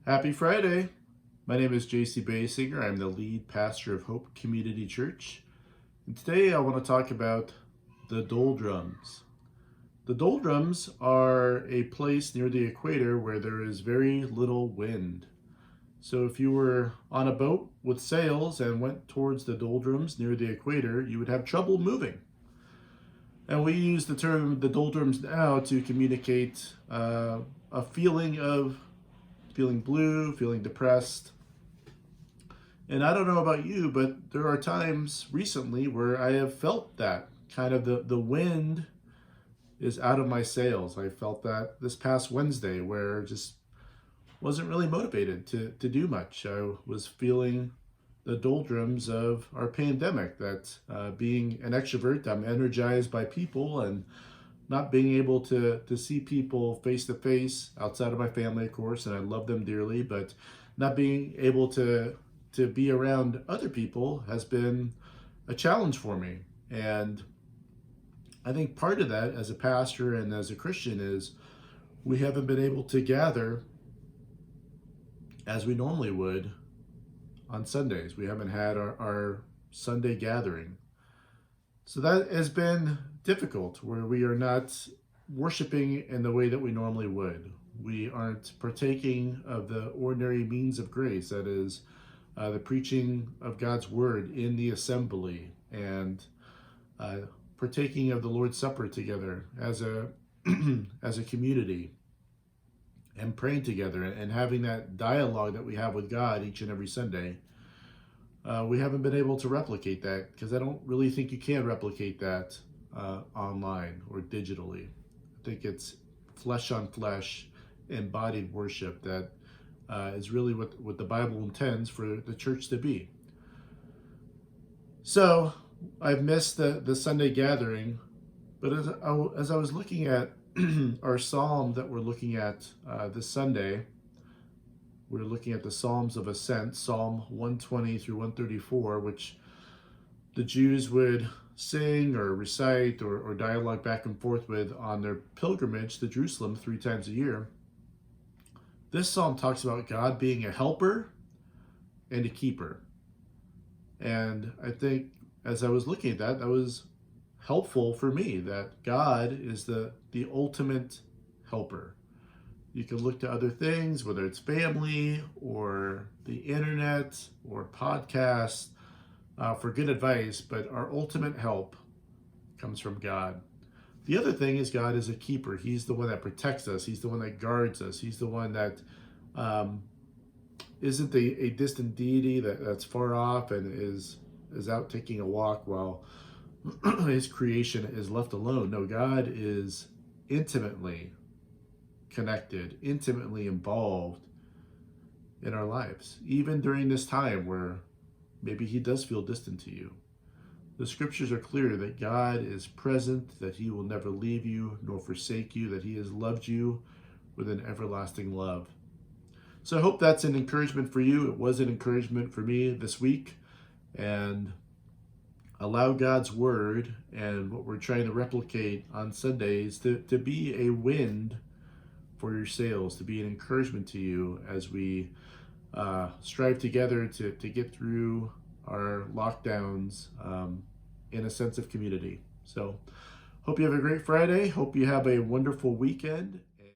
Happy Friday! My name is JC Basinger. I'm the lead pastor of Hope Community Church. And today I want to talk about the Doldrums. The Doldrums are a place near the equator where there is very little wind. So if you were on a boat with sails and went towards the Doldrums near the equator, you would have trouble moving. And we use the term the Doldrums now to communicate a feeling of feeling blue, feeling depressed. And I don't know about you, but there are times recently where I have felt that kind of the wind is out of my sails. I felt that this past Wednesday where just wasn't really motivated to do much. I was feeling the doldrums of our pandemic, that being an extrovert, I'm energized by people, and not being able to see people face to face outside of my family, of course, and I love them dearly, but not being able to be around other people has been a challenge for me. And I think part of that as a pastor and as a Christian is we haven't been able to gather as we normally would on Sundays. We haven't had our Sunday gathering. So that has been difficult, where we are not worshiping in the way that we normally would. We aren't partaking of the ordinary means of grace, that is, the preaching of God's word in the assembly, and partaking of the Lord's Supper together as a as a community, and praying together and having that dialogue that we have with God each and every Sunday. We haven't been able to replicate that because I don't really think you can replicate that online or digitally. I think it's flesh on flesh, embodied worship that is really what the Bible intends for the church to be. So I've missed the Sunday gathering, but as I was looking at our psalm that we're looking at this Sunday, we're looking at the Psalms of Ascent, Psalm 120 through 134, which the Jews would sing or recite or dialogue back and forth with on their pilgrimage to Jerusalem 3 times a year. This psalm talks about God being a helper and a keeper. And I think as I was looking at that, that was helpful for me, that God is the ultimate helper. You can look to other things, whether it's family or the internet or podcasts, for good advice, but our ultimate help comes from God. The other thing is God is a keeper. He's the one that protects us. He's the one that guards us. He's the one that isn't a distant deity that's far off and is out taking a walk while his creation is left alone. No, God is intimately connected, intimately involved in our lives, even during this time where maybe he does feel distant to you. The scriptures are clear that God is present, that he will never leave you nor forsake you, that he has loved you with an everlasting love. So I hope that's an encouragement for you. It was an encouragement for me this week. And allow God's word and what we're trying to replicate on Sundays to be a wind for your sails, to be an encouragement to you as we strive together to get through our lockdowns in a sense of community. So hope you have a great Friday. Hope you have a wonderful weekend.